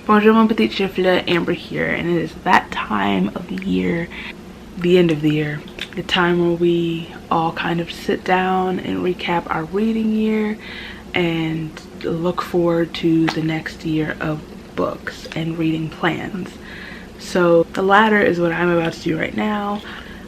Bonjour mon petit chifle, Amber here, and it is that time of the year, the end of the year, the time where we all kind of sit down and recap our reading year and look forward to the next year of books and reading plans. So the latter is what I'm about to do right now.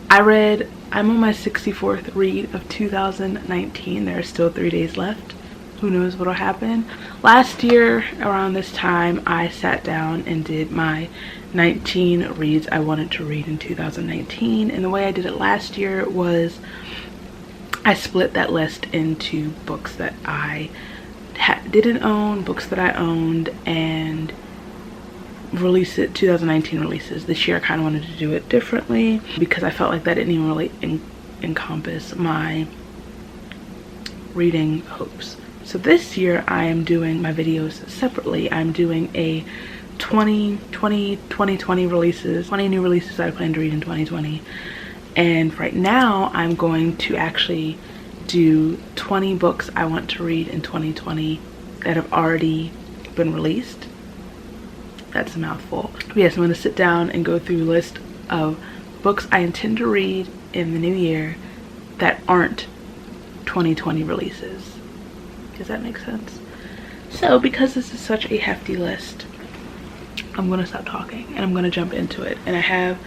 I'm on my 64th read of 2019. There are still 3 days left. Who knows what'll happen. Last year around this time I sat down and did my 19 reads I wanted to read in 2019, and the way I did it last year was I split that list into books that I didn't own, books that I owned, and 2019 releases. This year I kind of wanted to do it differently because I felt like that didn't even really encompass my reading hopes. So this year I am doing my videos separately. I'm doing a 2020 releases, 20 new releases that I plan to read in 2020. And right now I'm going to actually do 20 books I want to read in 2020 that have already been released. That's a mouthful. But yes, I'm going to sit down and go through a list of books I intend to read in the new year that aren't 2020 releases. Does that make sense? So because this is such a hefty list, I'm going to stop talking and I'm going to jump into it. And I have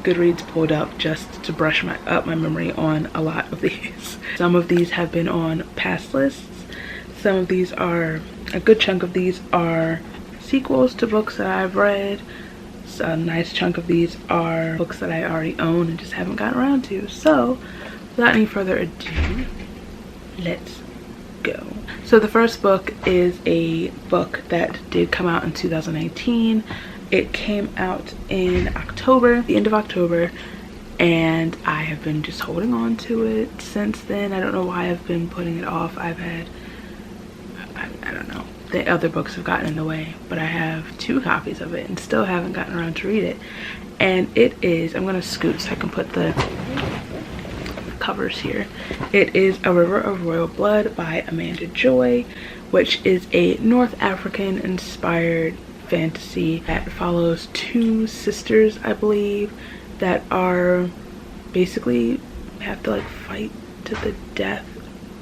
Goodreads pulled up just to brush up my memory on a lot of these. Some of these have been on past lists. Some of these are, a good chunk of these are sequels to books that I've read. So a nice chunk of these are books that I already own and just haven't gotten around to. So without any further ado, let's go. So the first book is a book that did come out in 2019. It came out in October, the end of October, and I have been just holding on to it since then. I don't know why I've been putting it off. I don't know. The other books have gotten in the way, but I have 2 copies of it and still haven't gotten around to read it. And it is, I'm gonna scoot so I can put the covers here. It is A River of Royal Blood by Amanda Joy, which is a North African inspired fantasy that follows 2 sisters, I believe, that are basically have to like fight to the death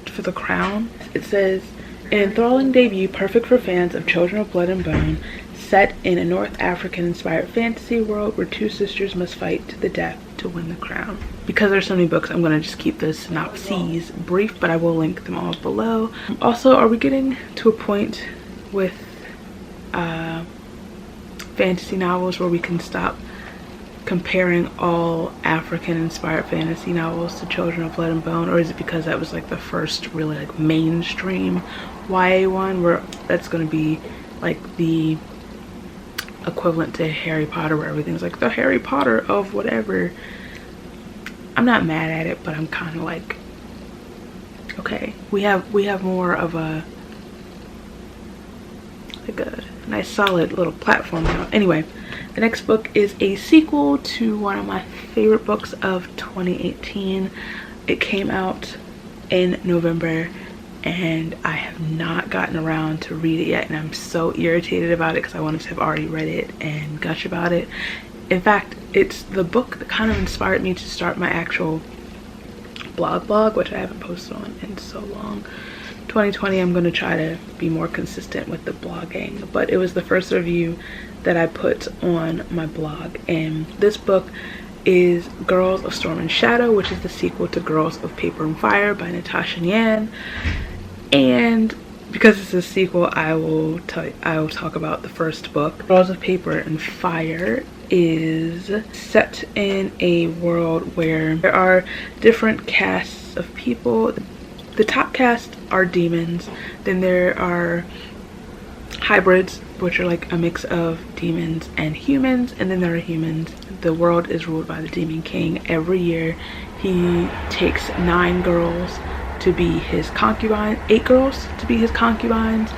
for the crown. It says, an enthralling debut perfect for fans of Children of Blood and Bone, set in a North African inspired fantasy world where 2 sisters must fight to the death to win the crown. Because there's so many books, I'm going to just keep the synopses brief, but I will link them all below. Also, are we getting to a point with fantasy novels where we can stop comparing all African inspired fantasy novels to Children of Blood and Bone? Or is it because that was like the first really like mainstream YA one, where that's going to be like the equivalent to Harry Potter, where everything's like the Harry Potter of whatever? I'm not mad at it, but I'm kind of like, okay, we have more of a nice solid little platform now. Anyway, the next book is a sequel to one of my favorite books of 2018. It came out in November and I have not gotten around to read it yet, and I'm so irritated about it because I wanted to have already read it and gush about it. In fact, it's the book that kind of inspired me to start my actual blog, which I haven't posted on in so long. 2020, I'm going to try to be more consistent with the blogging, but it was the first review that I put on my blog. And this book is Girls of Storm and Shadow, which is the sequel to Girls of Paper and Fire by Natasha Nyan. And because it's a sequel, I will talk about the first book. Girls of Paper and Fire is set in a world where there are different casts of people. The top cast are demons, then there are hybrids, which are like a mix of demons and humans, and then there are humans. The world is ruled by the Demon King. Every year he takes 9 girls to be his concubines, 8 girls to be his concubines,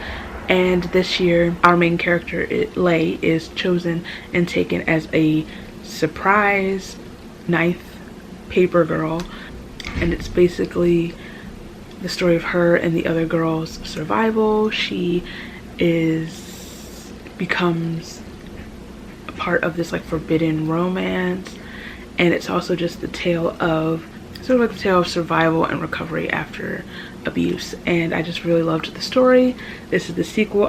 and this year our main character Lei is chosen and taken as a surprise 9th paper girl, and it's basically the story of her and the other girls' survival. She is becomes a part of this like forbidden romance, and it's also just the tale of sort of like the tale of survival and recovery after abuse. And I just really loved the story. This is the sequel.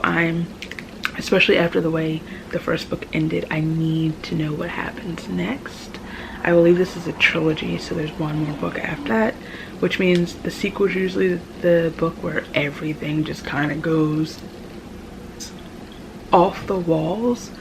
Especially after the way the first book ended, I need to know what happens next. I believe this is a trilogy, so there's one more book after that, which means the sequel is usually the book where everything just kind of goes off the walls.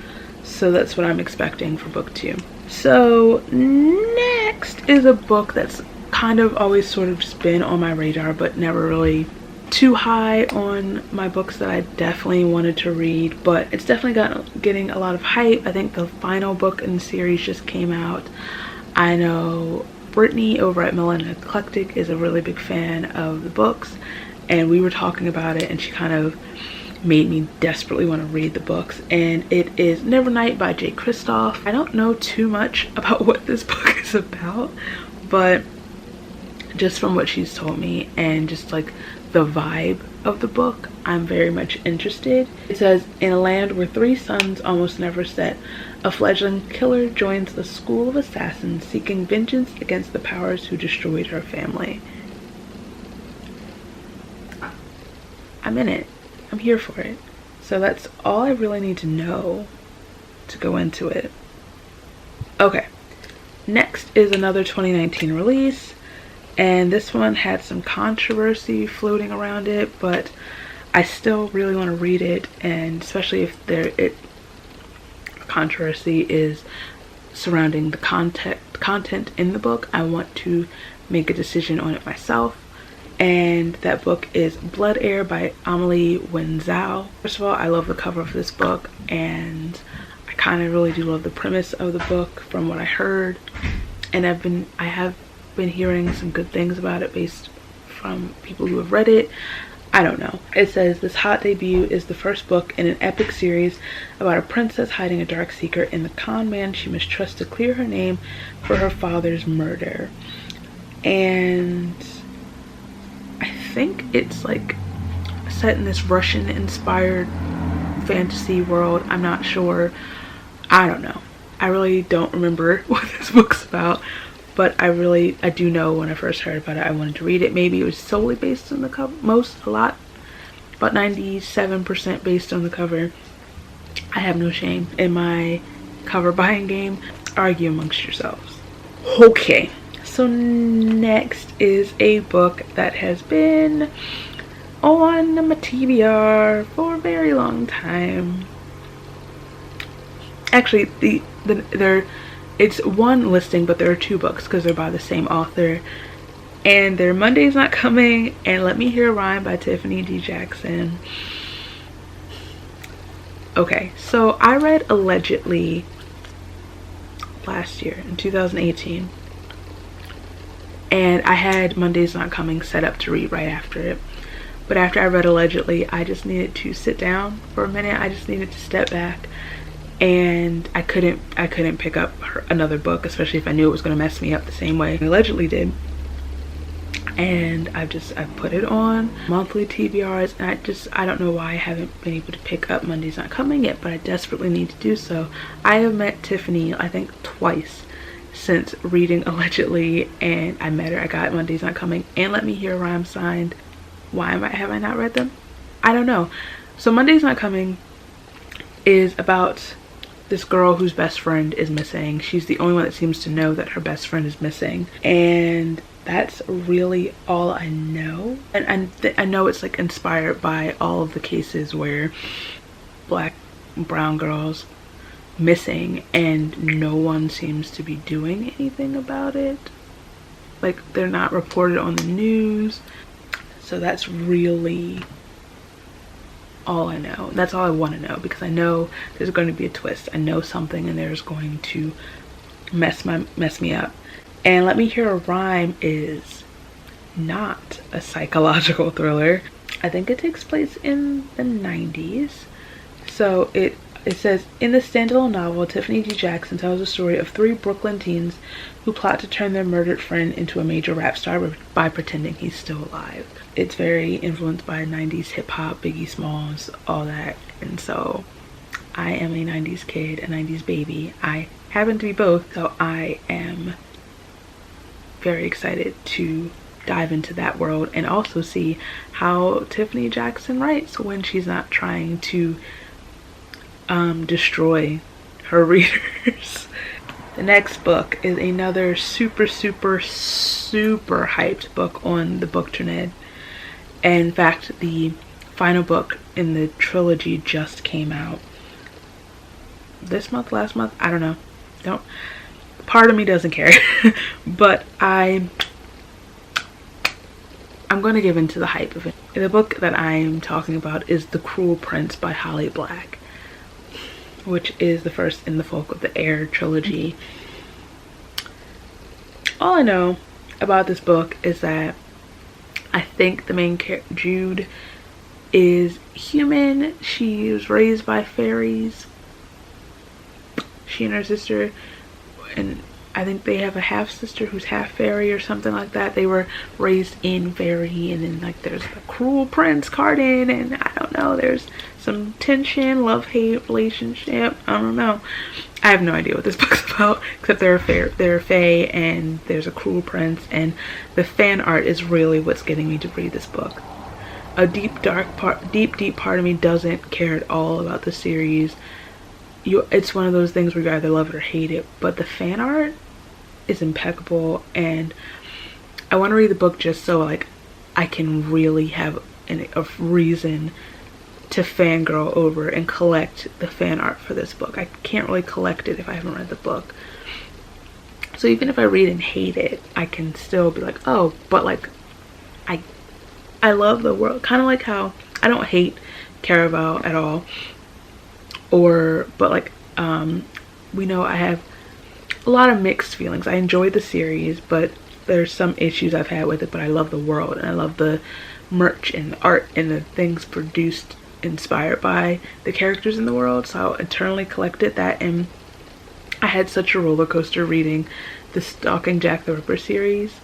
So that's what I'm expecting for book 2. So next is a book that's kind of always sort of just been on my radar, but never really too high on my books that I definitely wanted to read, but it's definitely getting a lot of hype. I think the final book in the series just came out. I know Brittany over at Melanin Eclectic is a really big fan of the books, and we were talking about it, and she kind of made me desperately want to read the books. And it is Nevernight by Jay Kristoff. I don't know too much about what this book is about, but just from what she's told me and just like the vibe of the book, I'm very much interested. It says, in a land where 3 suns almost never set, a fledgling killer joins the school of assassins seeking vengeance against the powers who destroyed her family. I'm in it. I'm here for it. So that's all I really need to know to go into it. Okay, next is another 2019 release, and this one had some controversy floating around it, but I still really want to read it, and especially if controversy is surrounding the content in the book, I want to make a decision on it myself. And that book is Blood Heir by Amelie Wenzhou. First of all, I love the cover of this book, and I kind of really do love the premise of the book from what I heard, and I have been hearing some good things about it based from people who have read it. I don't know. It says, this hot debut is the first book in an epic series about a princess hiding a dark secret in the con man she must trust to clear her name for her father's murder. And I think it's like set in this Russian inspired fantasy world. I'm not sure. I don't know. I really don't remember what this book's about, but I do know when I first heard about it, I wanted to read it. Maybe it was solely based on the cover, about 97% based on the cover. I have no shame in my cover buying game. Argue amongst yourselves. Okay, so next is a book that has been on my TBR for a very long time. Actually, it's one listing, but there are 2 books because they're by the same author, and they're Monday's Not Coming and Let Me Hear a Rhyme by Tiffany D. Jackson. Okay, so I read Allegedly last year in 2018, and I had Monday's Not Coming set up to read right after it. But after I read Allegedly, I just needed to sit down for a minute. I just needed to step back, and I couldn't pick up another book, especially if I knew it was going to mess me up the same way Allegedly did. And I've put it on monthly TBRs, and I don't know why I haven't been able to pick up Monday's Not Coming yet, but I desperately need to do so. I have met Tiffany, I think, twice since reading Allegedly, and I met her. I got Monday's Not Coming and Let Me Hear a Rhyme signed. Why have I not read them? I don't know. So Monday's Not Coming is about this girl whose best friend is missing. She's the only one that seems to know that her best friend is missing, and that's really all I know. And I know it's like inspired by all of the cases where Black and brown girls missing and no one seems to be doing anything about it. Like, they're not reported on the news. So that's really all I know. That's all I want to know, because I know there's going to be a twist. I know something in there is going to mess me up. And Let Me Hear a Rhyme is not a psychological thriller. I think it takes place in the 90s. So it says, in the standalone novel, Tiffany D. Jackson tells the story of 3 Brooklyn teens who plot to turn their murdered friend into a major rap star by pretending he's still alive. It's very influenced by 90s hip-hop, Biggie Smalls, all that. And so I am a 90s kid, a 90s baby. I happen to be both, so I am very excited to dive into that world and also see how Tiffany Jackson writes when she's not trying to destroy her readers. The next book is another super hyped book on the bookternet. And in fact, the final book in the trilogy just came out this month, last month, I don't know. Part of me doesn't care. But I'm going to give into the hype of it. The book that I'm talking about is The Cruel Prince by Holly Black, which is the first in the Folk of the Air trilogy. All I know about this book is that I think the main character, Jude, is human. She was raised by fairies. She and her sister, and I think they have a half sister who's half fairy or something like that. They were raised in fairy, and then like there's a cruel prince Cardin, and I don't know, there's some tension, love-hate relationship. I don't know. I have no idea what this book's about, except they're fae and there's a cruel prince, and the fan art is really what's getting me to read this book. A deep part of me doesn't care at all about the series. It's one of those things where you either love it or hate it, but the fan art is impeccable, and I want to read the book just so like I can really have a reason to fangirl over and collect the fan art for this book. I can't really collect it if I haven't read the book. So even if I read and hate it, I can still be like, oh, but like I love the world. Kind of like how I don't hate Caraval at all, but like we know I have a lot of mixed feelings. I enjoy the series, but there's some issues I've had with it, but I love the world, and I love the merch and the art and the things produced inspired by the characters in the world. So I eternally collected that, and I had such a roller coaster reading the Stalking Jack the Ripper series.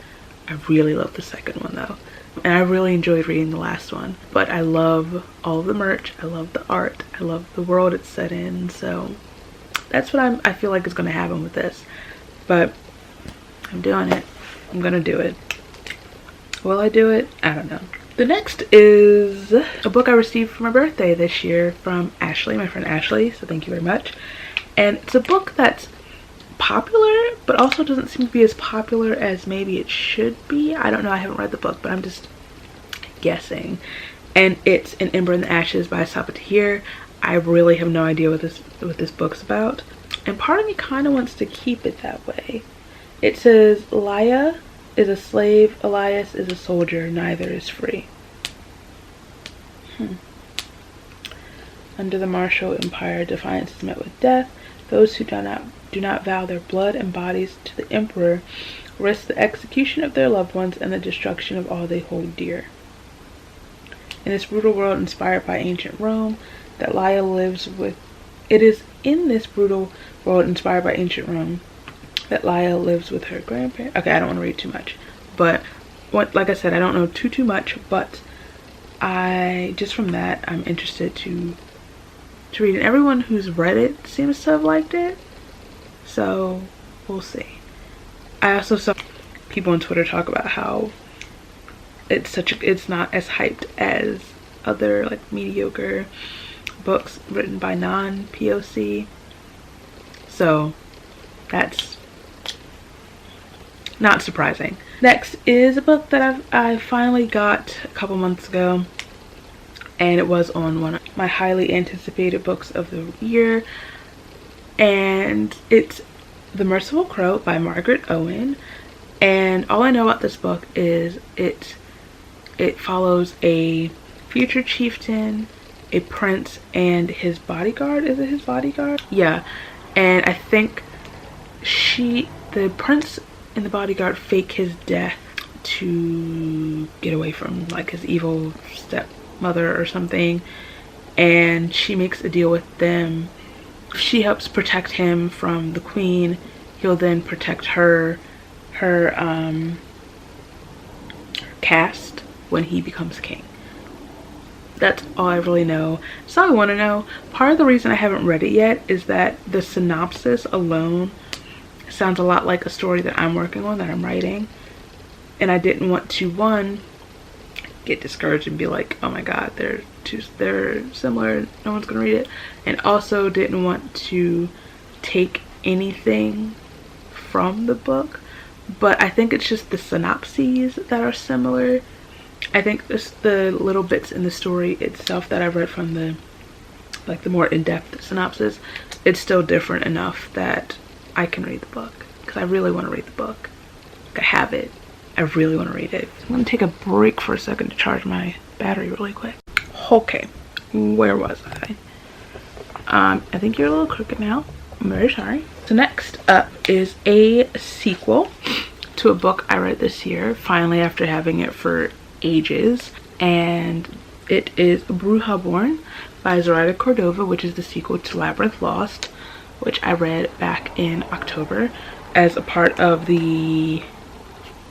I really love the second one though, and I really enjoyed reading the last one. But I love all of the merch, I love the art, I love the world it's set in, so that's what I feel like is going to happen with this. But I'm doing it. I'm gonna do it. Will I do it? I don't know. The next is a book I received for my birthday this year from Ashley, my friend Ashley, so thank you very much. And it's a book that's popular, but also doesn't seem to be as popular as maybe it should be. I don't know, I haven't read the book, but I'm just guessing. And it's An Ember in the Ashes by Sabaa Tahir. I really have no idea what this book's about, and part of me kind of wants to keep it that way. It says, Laya is a slave, Elias is a soldier, neither is free. Under the martial empire, defiance is met with death. Those who do not vow their blood and bodies to the emperor risk the execution of their loved ones and the destruction of all they hold dear. In this brutal world inspired by ancient Rome that Laya lives with, it is in this brutal world inspired by ancient Rome that Laya lives with her grandparents. Okay, I don't want to read too much, but like I said, I don't know too much, but just from that, I'm interested to read it. Everyone who's read it seems to have liked it, so we'll see. I also saw people on Twitter talk about how it's not as hyped as other like mediocre books written by non-POC, so that's not surprising. Next is a book that I finally got a couple months ago, and it was on one of my highly anticipated books of the year, and it's The Merciful Crow by Margaret Owen. And all I know about this book is it follows a future chieftain, a prince, and his bodyguard. Is it his bodyguard? Yeah. And I think the prince and the bodyguard fake his death to get away from like his evil stepmother or something, and she makes a deal with them. She helps protect him from the queen. He'll then protect her caste when he becomes king. That's all I really know. That's all I want to know. Part of the reason I haven't read it yet is that the synopsis alone sounds a lot like a story that I'm working on, that I'm writing. And I didn't want to, one, get discouraged and be like, oh my god, they're similar, no one's gonna read it. And also didn't want to take anything from the book. But I think it's just the synopses that are similar. I think just the little bits in the story itself that I've read from the more in-depth synopsis, it's still different enough that I can read the book, because I really want to read the book. I have it. I really want to read it. I'm gonna take a break for a second to charge my battery really quick. Okay, where was I? I think you're a little crooked now. I'm very sorry. So next up is a sequel to a book I read this year, finally, after having it for ages, and it is Bruja Born by Zoraida Cordova, which is the sequel to Labyrinth Lost, which I read back in October as a part of the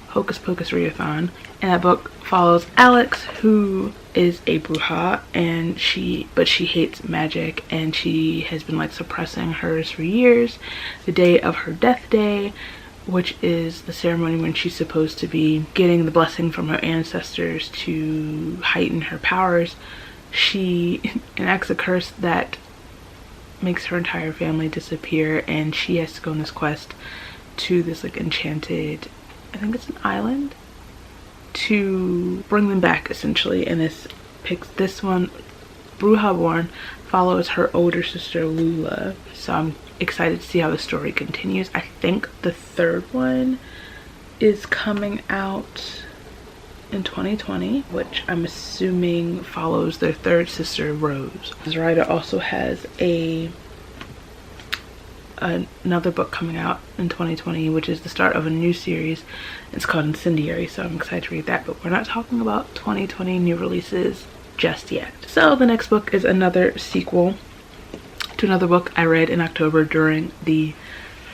Hocus Pocus readathon. And that book follows Alex, who is a bruja, and she hates magic, and she has been like suppressing hers for years. The day of her death day, which is the ceremony when she's supposed to be getting the blessing from her ancestors to heighten her powers, she enacts a curse that makes her entire family disappear, and she has to go on this quest to this like enchanted, I think it's an island, to bring them back essentially. And this one, Bruja Born, follows her older sister Lula. So I'm excited to see how the story continues. I think the third one is coming out in 2020, which I'm assuming follows their third sister Rose. Zoraida also has another book coming out in 2020, which is the start of a new series. It's called Incendiary, so I'm excited to read that, but we're not talking about 2020 new releases just yet. So the next book is another sequel to another book I read in October during the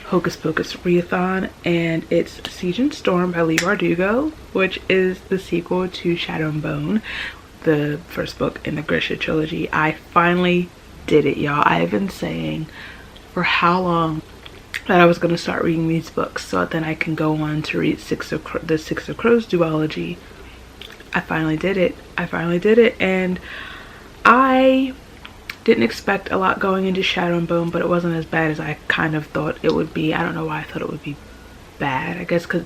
Hocus Pocus readathon, and it's Siege and Storm by Leigh Bardugo, which is the sequel to Shadow and Bone, the first book in the Grisha trilogy. I finally did it, y'all. I have been saying for how long that I was going to start reading these books so then I can go on to read the Six of Crows duology. I finally did it. And I didn't expect a lot going into Shadow and Bone, but it wasn't as bad as I kind of thought it would be. I don't know why I thought it would be bad. I guess because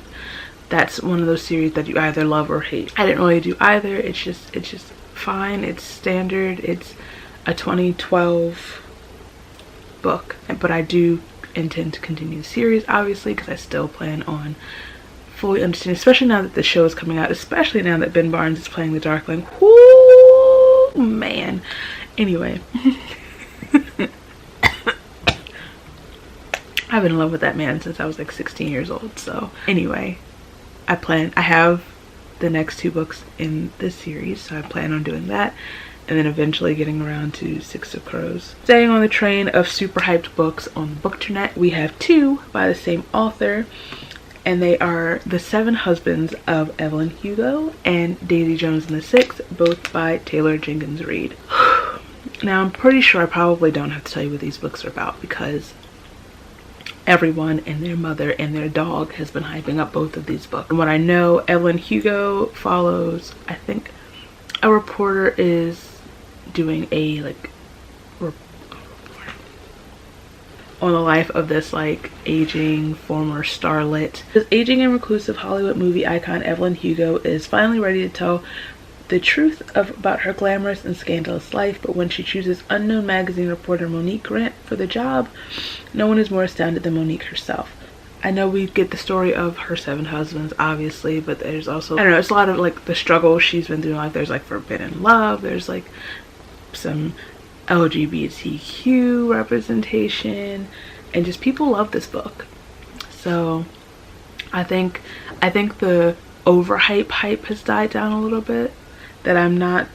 that's one of those series that you either love or hate. I didn't really do either. It's just fine. It's standard. It's a 2012 book, but I do intend to continue the series, obviously, because I still plan on fully understanding, especially now that the show is coming out, especially now that Ben Barnes is playing the Darkling. Whoo, man. Anyway, I've been in love with that man since I was like 16 years old. So anyway, I have the next 2 books in this series, so I plan on doing that, and then eventually getting around to Six of Crows. Staying on the train of super hyped books on Bookternet, we have 2 by the same author, and they are The Seven Husbands of Evelyn Hugo and Daisy Jones and the Six, both by Taylor Jenkins Reid. Now, I'm pretty sure I probably don't have to tell you what these books are about, because everyone and their mother and their dog has been hyping up both of these books. And what I know, Evelyn Hugo follows, I think, a reporter is doing a on the life of this like aging former starlet. This aging and reclusive Hollywood movie icon Evelyn Hugo is finally ready to tell the truth about her glamorous and scandalous life, but when she chooses unknown magazine reporter Monique Grant for the job, no one is more astounded than Monique herself. I know we get the story of her 7 husbands, obviously, but there's also, I don't know, it's a lot of like the struggle she's been through. Like there's like forbidden love, there's like some LGBTQ representation, and just people love this book. So I think the overhype hype has died down a little bit, that I'm not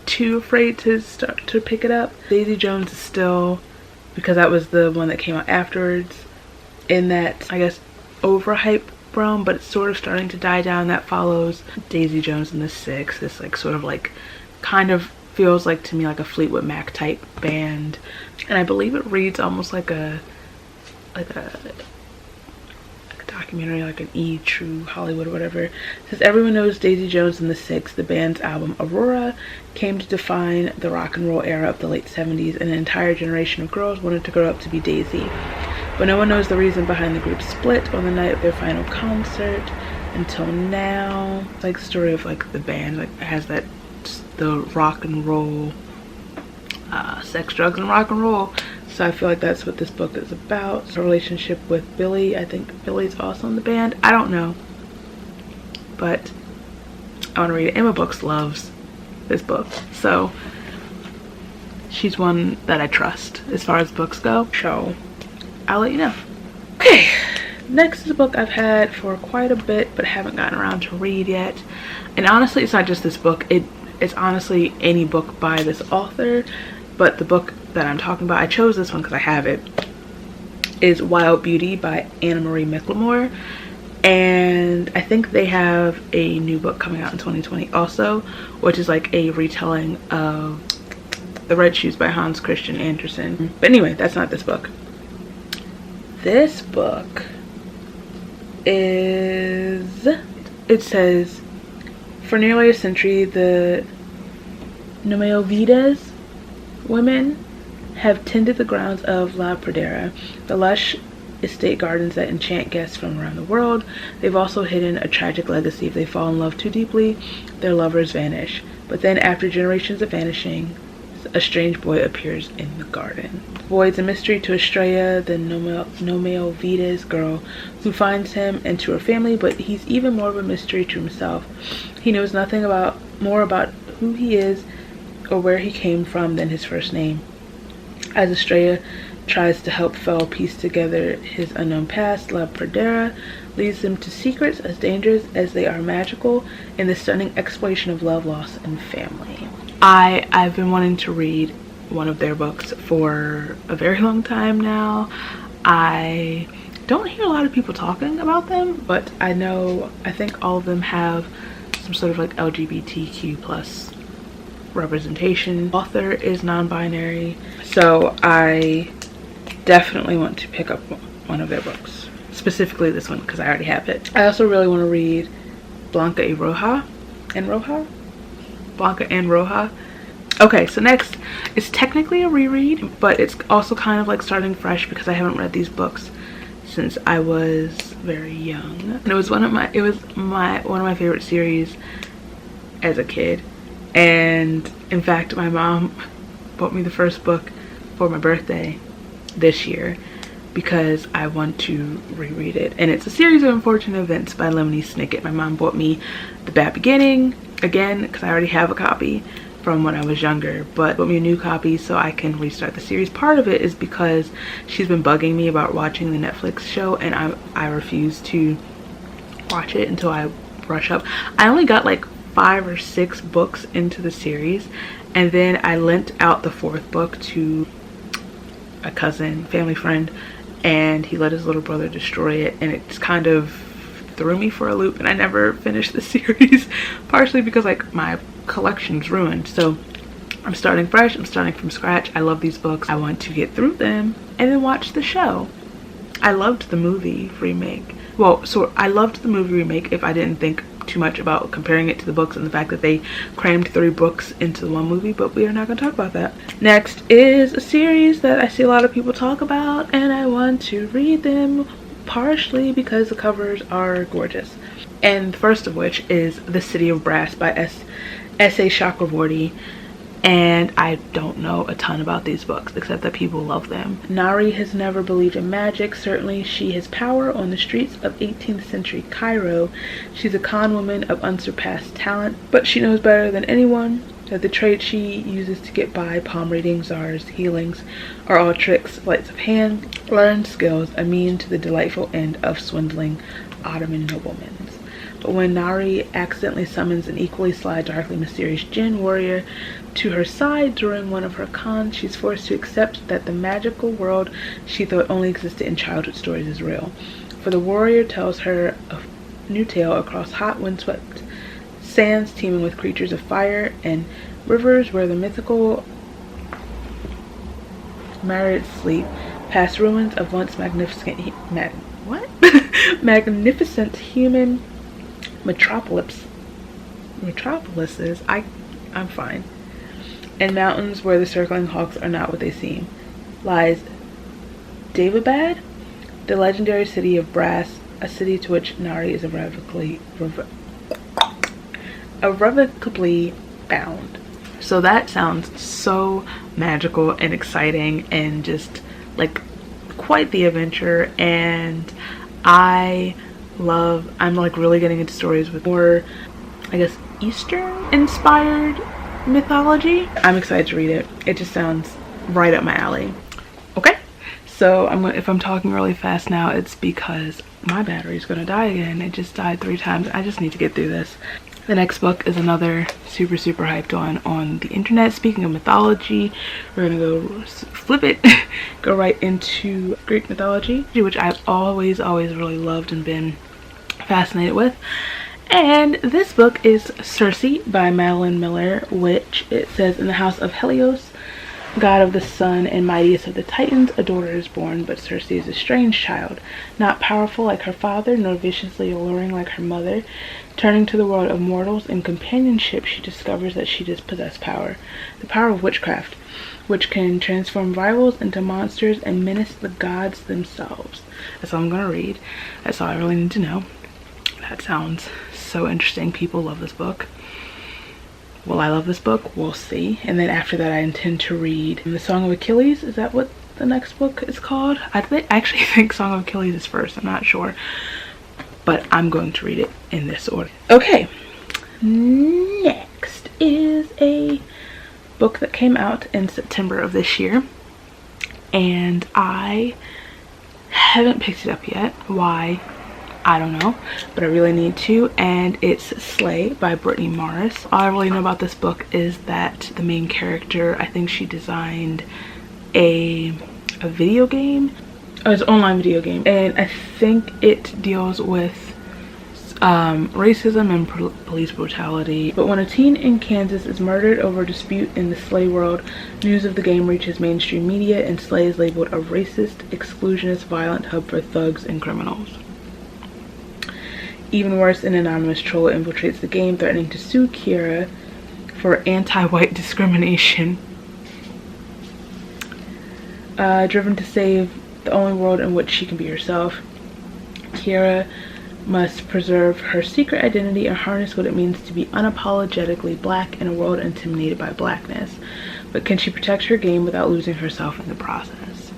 too afraid to start to pick it up. Daisy Jones is still, because that was the one that came out afterwards, in that I guess overhype realm, but it's sort of starting to die down. That follows Daisy Jones and the Six, this like sort of like kind of feels like to me like a Fleetwood Mac type band, and I believe it reads almost like a documentary, like an True Hollywood or whatever. It says everyone knows Daisy Jones and the Six. The band's album Aurora came to define the rock and roll era of the late 70s, and an entire generation of girls wanted to grow up to be Daisy. But no one knows the reason behind the group's split on the night of their final concert until now. It's like the story of like the band, like it has that the rock and roll, sex, drugs, and rock and roll. So I feel like that's what this book is about. A relationship with Billy. I think Billy's also in the band. I don't know. But I want to read it. Emma Books loves this book. So she's one that I trust as far as books go. So I'll let you know. Okay. Next is a book I've had for quite a bit but haven't gotten around to read yet. And honestly, it's not just this book. It's honestly any book by this author. But the book that I'm talking about, I chose this one because I have it, is Wild Beauty by Anna Marie McLemore. And I think they have a new book coming out in 2020 also, which is like a retelling of The Red Shoes by Hans Christian Andersen. But anyway, that's not this book. This book is, it says, for nearly a century, the Nomeovides women have tended the grounds of La Pradera, the lush estate gardens that enchant guests from around the world. They've also hidden a tragic legacy. If they fall in love too deeply, their lovers vanish. But then, after generations of vanishing, a strange boy appears in the garden. The boy's a mystery to Estrella, the Nomeovides girl, who finds him and to her family, but he's even more of a mystery to himself. He knows nothing more about who he is or where he came from than his first name. As Estrella tries to help Fel piece together his unknown past, La Pradera leads them to secrets as dangerous as they are magical in the stunning exploration of love, loss, and family. I've been wanting to read one of their books for a very long time now. I don't hear a lot of people talking about them, but I think all of them have some sort of like LGBTQ plus representation. The author is non-binary, so I definitely want to pick up one of their books, specifically this one because I already have it. I also really want to read Blanca and Roja. Okay, so next is technically a reread, but it's also kind of like starting fresh because I haven't read these books since I was very young, and it was one of my favorite series as a kid. And in fact, my mom bought me the first book for my birthday this year because I want to reread it. And it's a series of unfortunate events by Lemony Snicket. My mom bought me The Bad Beginning again because I already have a copy from when I was younger, but bought me a new copy so I can restart the series. Part of it is because she's been bugging me about watching the Netflix show, and I refuse to watch it until I brush up. I only got like 5 or 6 books into the series, and then I lent out the 4th book to a cousin, family friend, and he let his little brother destroy it, and it's kind of threw me for a loop, and I never finished the series, partially because like my collection's ruined. So I'm starting fresh, I'm starting from scratch. I love these books. I want to get through them and then watch the show. I loved the movie remake. Well, so I loved the movie remake if I didn't think too much about comparing it to the books and the fact that they crammed 3 books into one movie, but we are not going to talk about that. Next is a series that I see a lot of people talk about, and I want to read them partially because the covers are gorgeous. And the first of which is The City of Brass by S.A. Chakravorty. And I don't know a ton about these books except that people love them. Nari has never believed in magic. Certainly she has power on the streets of 18th century Cairo. She's a con woman of unsurpassed talent, but she knows better than anyone that the trade she uses to get by, palm reading, czars, healings, are all tricks, sleights of hand, learned skills, a mean to the delightful end of swindling Ottoman noblemen. But when Nari accidentally summons an equally sly, darkly mysterious Jinn warrior to her side during one of her cons, she's forced to accept that the magical world she thought only existed in childhood stories is real. For the warrior tells her a new tale across hot, windswept sands teeming with creatures of fire and Rivers where the mythical married sleep, past ruins of once magnificent magnificent human metropolises. I'm fine. And mountains where the circling hawks are not what they seem, lies Daevabad, the legendary city of brass, a city to which Nari is irrevocably bound. So that sounds so magical and exciting and just like quite the adventure. And I'm like really getting into stories with more, I guess, Eastern inspired mythology. I'm excited to read it. It just sounds right up my alley. Okay, so if I'm talking really fast now, it's because my battery is gonna die again. It just died 3 times. I just need to get through this. The next book is another super hyped on the internet. Speaking of mythology, we're gonna go flip it, go right into Greek mythology, which I've always really loved and been fascinated with. And this book is Circe by Madeline Miller, which it says, in the house of Helios, god of the sun and mightiest of the Titans, a daughter is born, but Circe is a strange child, not powerful like her father, nor viciously alluring like her mother. Turning to the world of mortals in companionship, she discovers that she does possess power, the power of witchcraft, which can transform rivals into monsters and menace the gods themselves. That's all I'm gonna read. That's all I really need to know. That sounds so interesting. People love this book. Will I love this book? We'll see. And then after that, I intend to read The Song of Achilles. Is that what the next book is called? I actually think Song of Achilles is first. I'm not sure. But I'm going to read it in this order. Okay. Next is a book that came out in September of this year. And I haven't picked it up yet. Why? I don't know, but I really need to, and it's Slay by Brittany Morris. All I really know about this book is that the main character, I think she designed a video game. Oh, it's an online video game, and I think it deals with racism and police brutality. But when a teen in Kansas is murdered over a dispute in the Slay world, news of the game reaches mainstream media, and Slay is labeled a racist, exclusionist, violent hub for thugs and criminals. Even worse, an anonymous troll infiltrates the game, threatening to sue Kiera for anti-white discrimination. Driven to save the only world in which she can be herself, Kiera must preserve her secret identity and harness what it means to be unapologetically black in a world intimidated by blackness. But can she protect her game without losing herself in the process?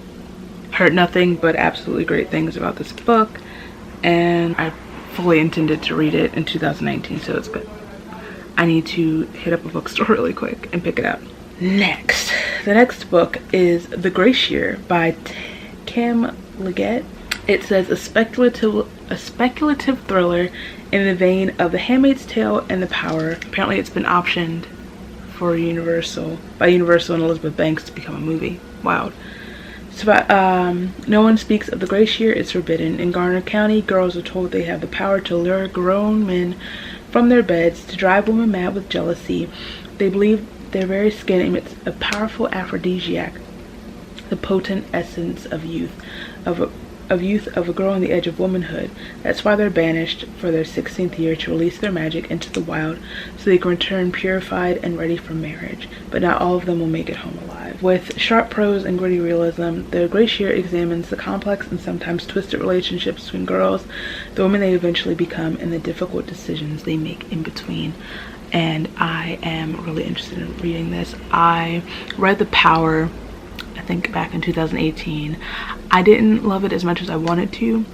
Heard nothing but absolutely great things about this book, and I fully intended to read it in 2019, so it's good. I need to hit up a bookstore really quick and pick it up. Next, the next book is The Glacier by Kim Liggett. It says a speculative thriller in the vein of The Handmaid's Tale and The Power. Apparently it's been optioned for Universal and Elizabeth Banks to become a movie. Wild. No one speaks of the glacier. It's forbidden. In Garner County, girls are told they have the power to lure grown men from their beds, to drive women mad with jealousy. They believe their very skin emits a powerful aphrodisiac, the potent essence of youth, of a girl on the edge of womanhood. That's why they're banished for their 16th year, to release their magic into the wild so they can return purified and ready for marriage. But not all of them will make it home alive. With sharp prose and gritty realism, The Glacier examines the complex and sometimes twisted relationships between girls, the women they eventually become, and the difficult decisions they make in between. And I am really interested in reading this. I read The Power, I think back in 2018. I didn't love it as much as I wanted to,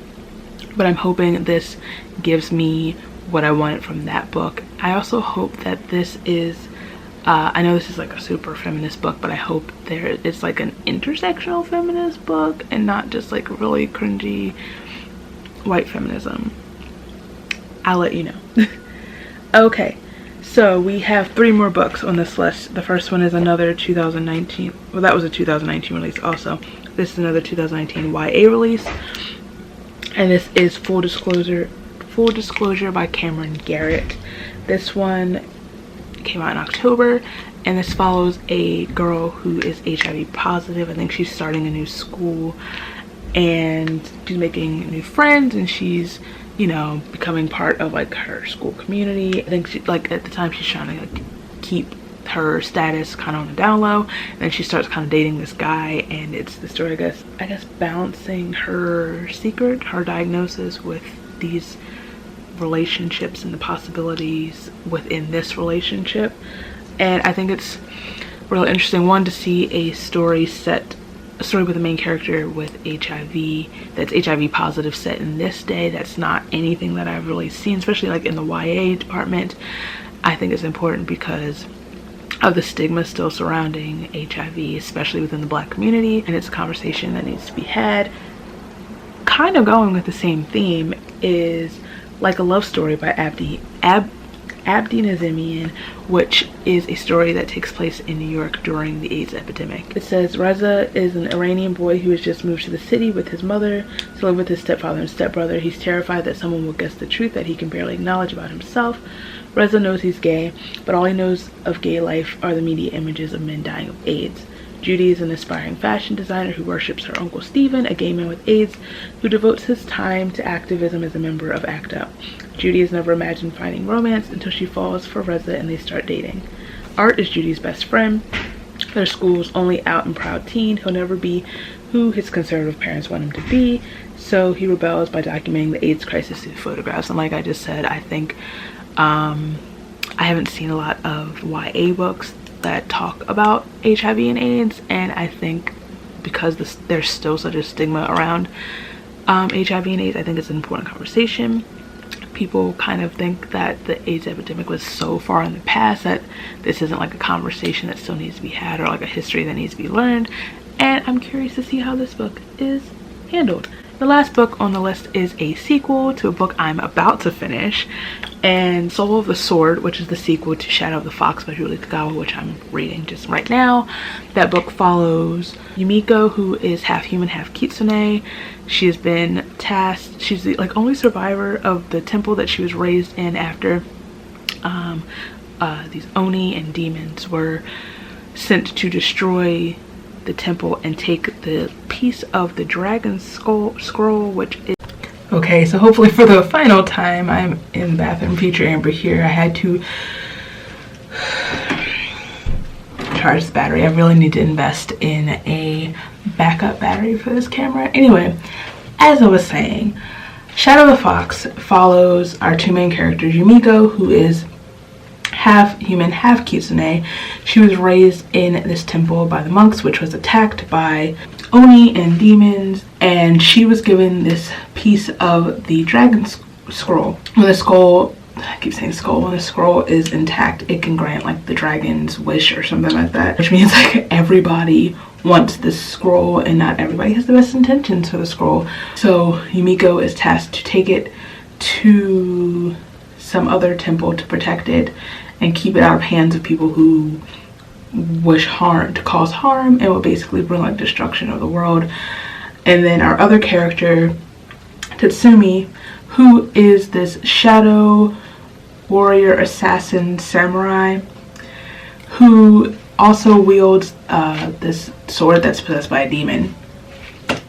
but I'm hoping this gives me what I wanted from that book. I also hope that this is, I know this is like a super feminist book, but I hope it's like an intersectional feminist book and not just like really cringy white feminism. I'll let you know. Okay. So we have 3 more books on this list. The first one is another 2019, well, that was a 2019 release also. This is another 2019 YA release, and this is Full Disclosure by Cameron Garrett. This one came out in October, And this follows a girl who is HIV positive. I think she's starting a new school and she's making new friends, and she's, you know, becoming part of like her school community. I think she, like at the time, she's trying to like keep her status kind of on the down low, and then she starts kind of dating this guy, and it's the story, I guess balancing her secret, her diagnosis, with these relationships and the possibilities within this relationship. And I think it's really interesting, one, to see a story with the main character with HIV, that's HIV positive, set in this day. That's not anything that I've really seen, especially like in the YA department. I think it's important because of the stigma still surrounding HIV, especially within the Black community, and it's a conversation that needs to be had. Kind of going with the same theme is Like a Love Story by Abdi Nazemian, which is a story that takes place in New York during the AIDS epidemic. It says Reza is an Iranian boy who has just moved to the city with his mother to live with his stepfather and stepbrother. He's terrified that someone will guess the truth that he can barely acknowledge about himself. Reza knows he's gay, but all he knows of gay life are the media images of men dying of AIDS. Judy is an aspiring fashion designer who worships her uncle Stephen, a gay man with AIDS, who devotes his time to activism as a member of ACT UP. Judy has never imagined finding romance until she falls for Reza and they start dating. Art is Judy's best friend, their school's only out and proud teen. He'll never be who his conservative parents want him to be, so he rebels by documenting the AIDS crisis through photographs. And like I just said, I think I haven't seen a lot of YA books that talk about HIV and AIDS, and I think because there's still such a stigma around HIV and AIDS, I think it's an important conversation. People kind of think that the AIDS epidemic was so far in the past that this isn't like a conversation that still needs to be had, or like a history that needs to be learned, and I'm curious to see how this book is handled. The last book on the list is a sequel to a book I'm about to finish, and Soul of the Sword, which is the sequel to Shadow of the Fox by Julie Kagawa, which I'm reading just right now. That book follows Yumiko, who is half human, half kitsune. She has been tasked, she's the like only survivor of the temple that she was raised in after these Oni and demons were sent to destroy the temple and take the piece of the dragon scroll, which is okay. So hopefully for the final time, I'm in the bathroom. Future Amber here. I had to charge this battery. I really need to invest in a backup battery for this camera. Anyway, as I was saying, Shadow of the Fox follows our two main characters, Yumiko, who is half human, half kitsune. She was raised in this temple by the monks, which was attacked by Oni and demons, and she was given this piece of the dragon scroll. When the scroll, I keep saying skull, when the scroll is intact, it can grant like the dragon's wish or something like that, which means like everybody wants this scroll and not everybody has the best intentions for the scroll. So Yumiko is tasked to take it to some other temple to protect it and keep it out of hands of people who wish to cause harm and will basically bring like destruction of the world. And then our other character, Tatsumi, who is this shadow warrior, assassin, samurai, who also wields this sword that's possessed by a demon.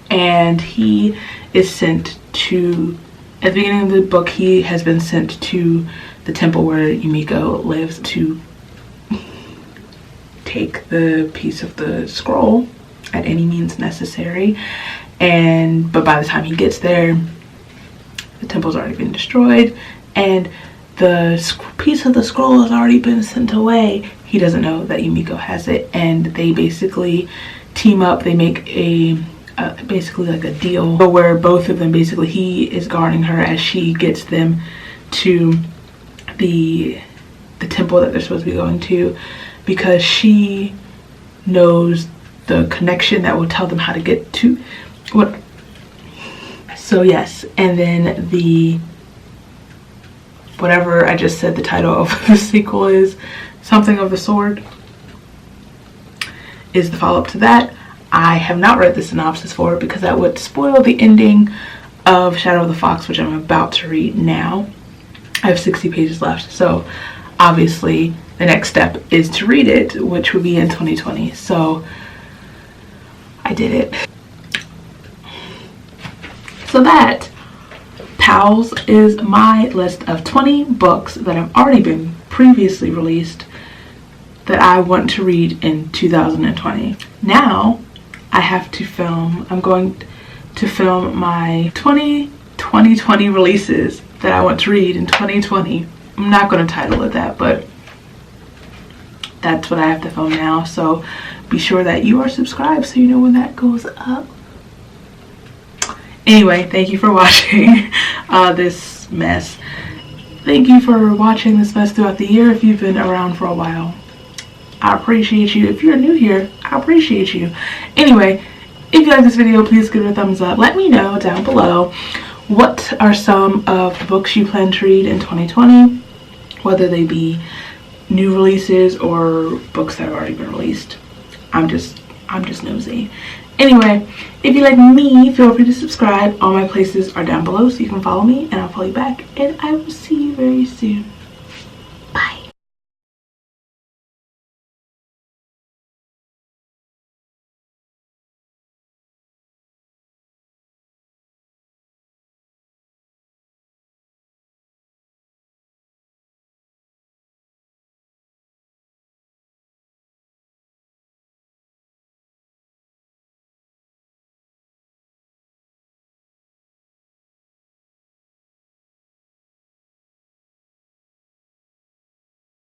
And he is sent to, at the beginning of the book, he has been sent to the temple where Yumiko lives to take the piece of the scroll at any means necessary. But by the time he gets there, the temple's already been destroyed and the piece of the scroll has already been sent away. He doesn't know that Yumiko has it, and they basically team up. They make a basically like a deal where both of them, basically he is guarding her as she gets them to the temple that they're supposed to be going to, because she knows the connection that will tell them how to get to what. So yes, and then the whatever I just said the title of the sequel is, something of the sword, is the follow-up to that. I have not read the synopsis for it because that would spoil the ending of Shadow of the Fox, which I'm about to read now. I have 60 pages left, so obviously the next step is to read it, which would be in 2020. So I did it. So that, pals, is my list of 20 books that have already been previously released that I want to read in 2020. Now I have to film, I'm going to film my 2020 releases that I want to read in 2020. I'm not going to title it that, but that's what I have to film now. So be sure that you are subscribed so you know when that goes up. Anyway, thank you for watching this mess. Thank you for watching this mess throughout the year if you've been around for a while. I appreciate you. If you're new here, I appreciate you. Anyway, if you like this video, please give it a thumbs up. Let me know down below what are some of the books you plan to read in 2020, whether they be new releases or books that have already been released. I'm just nosy. Anyway, if you like me, feel free to subscribe. All my places are down below so you can follow me and I'll follow you back. And I will see you very soon.